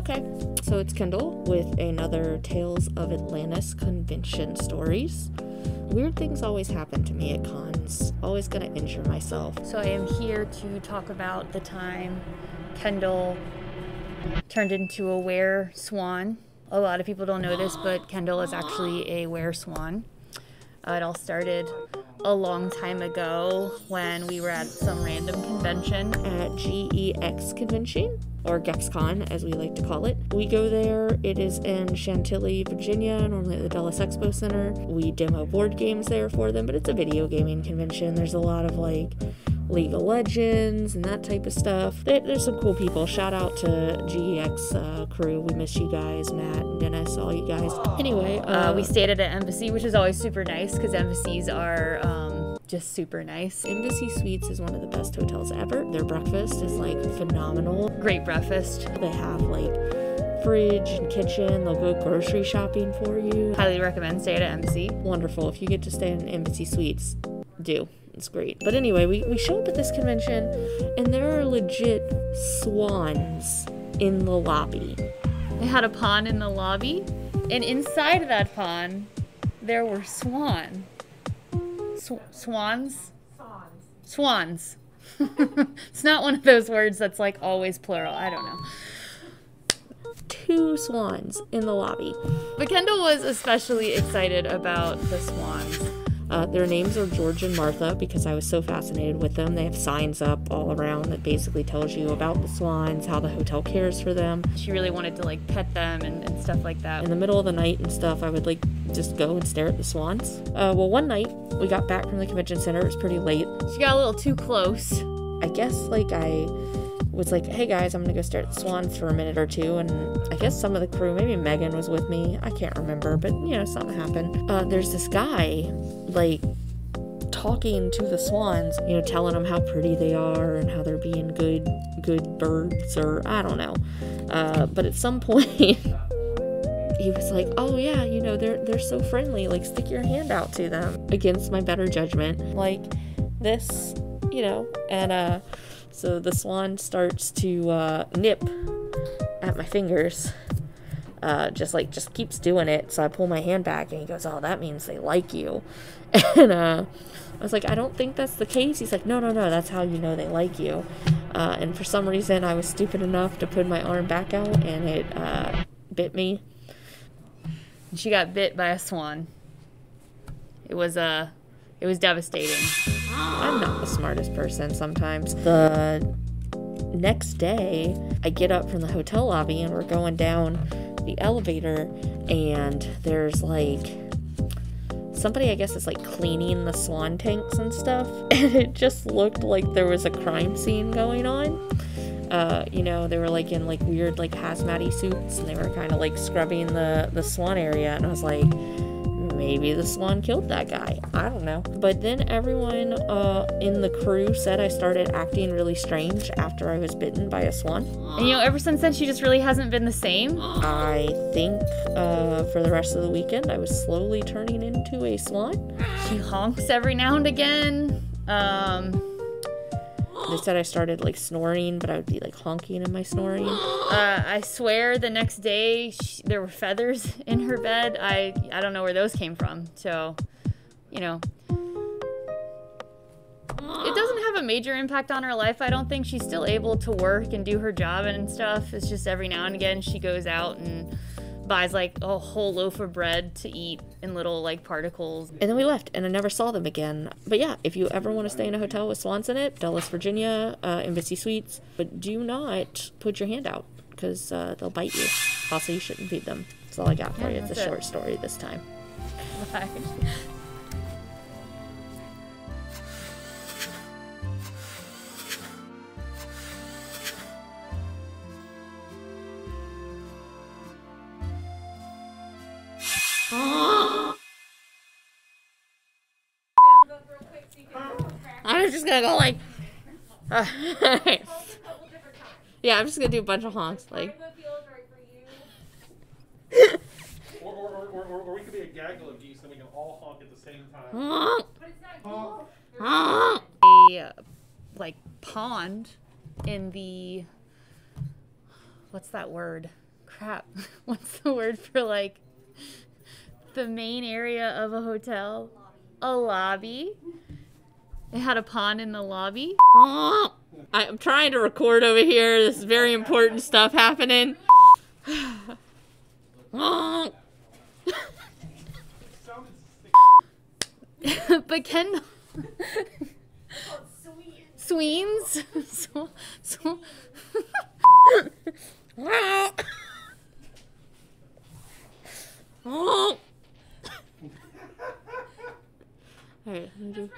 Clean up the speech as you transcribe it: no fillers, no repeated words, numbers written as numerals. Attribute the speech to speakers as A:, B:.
A: Okay, so it's Kendall with another Tales of Atlantis convention stories. Weird things always happen to me at cons. Always gonna injure myself.
B: So I am here to talk about the time Kendall turned into a Were-Swan. A lot of people don't know this, but Kendall is actually a Were-Swan. It all started a long time ago when we were at some random convention.
A: At GEX convention, or GexCon as we like to call it. We go there, it is in Chantilly, Virginia, normally at the Dulles Expo Center. We demo board games there for them, but it's a video gaming convention. There's a lot of like League of Legends and that type of stuff. There's some cool people. Shout out to GEX crew. We miss you guys, Matt and Dennis, all you guys. Anyway,
B: we stayed at an embassy, which is always super nice because embassies are just super nice.
A: Embassy Suites is one of the best hotels ever. Their breakfast is like phenomenal.
B: Great breakfast.
A: They have like fridge and kitchen. They'll go grocery shopping for you.
B: Highly recommend stay at an embassy.
A: Wonderful. If you get to stay in Embassy Suites, do. It's great. But anyway, we show up at this convention and there are legit swans in the lobby.
B: They had a pond in the lobby, and inside of that pond there were swans. Swans. It's not one of those words that's like always plural. I don't know.
A: 2 swans in the lobby.
B: But Kendall was especially excited about the swans.
A: Their names are George and Martha because I was so fascinated with them. They have signs up all around that basically tells you about the swans, how the hotel cares for them.
B: She really wanted to like pet them and stuff like that.
A: In the middle of the night and stuff, I would like just go and stare at the swans. Well, one night we got back from the convention center. It was pretty late.
B: She got a little too close.
A: I guess like I was like, hey guys, I'm gonna go stare at the swans for a minute or two, and I guess some of the crew, maybe Megan was with me, I can't remember, but you know, something happened. There's this guy like talking to the swans, you know, telling them how pretty they are and how they're being good birds, or I don't know. But at some point he was like, oh yeah, you know, they're so friendly, like stick your hand out to them, against my better judgment, like this, you know, and so the swan starts to nip at my fingers, just keeps doing it. So I pull my hand back and he goes, oh, that means they like you. And I was like, I don't think that's the case. He's like, no, that's how you know they like you. And for some reason I was stupid enough to put my arm back out and it bit me.
B: She got bit by a swan. It was devastating.
A: I'm not the smartest person sometimes. The next day, I get up from the hotel lobby and we're going down the elevator and there's like somebody, I guess, is like cleaning the swan tanks and stuff, and it just looked like there was a crime scene going on. You know, they were like in like weird like hazmat-y suits and they were kind of like scrubbing the swan area, and I was like, maybe the swan killed that guy. I don't know. But then everyone in the crew said I started acting really strange after I was bitten by a swan.
B: And you know, ever since then, she just really hasn't been the same.
A: I think for the rest of the weekend, I was slowly turning into a swan.
B: She honks every now and again.
A: They said I started like snoring, but I would be like honking in my snoring.
B: I swear the next day there were feathers in her bed. I don't know where those came from. So, you know, it doesn't have a major impact on her life. I don't think. She's still able to work and do her job and stuff. It's just every now and again she goes out and buys like a whole loaf of bread to eat in little like particles.
A: And then we left and I never saw them again. But yeah, if you ever want to stay in a hotel with swans in it, Dulles, Virginia, Embassy Suites, but do not put your hand out because they'll bite you. Also, you shouldn't feed them. That's all I got for you. It's a short story this time.
B: Bye.
A: I was just gonna go like, yeah, I'm just gonna do a bunch of honks, like.
C: Or we could be a gaggle of geese and we can all honk at the same time.
B: A like pond in the, what's that word? crap. What's the word for like the main area of a hotel? A lobby. It had a pond in the lobby.
A: I'm trying to record over here. This is very important stuff happening.
B: But Kendall. Sweens.
A: Alright, let me do.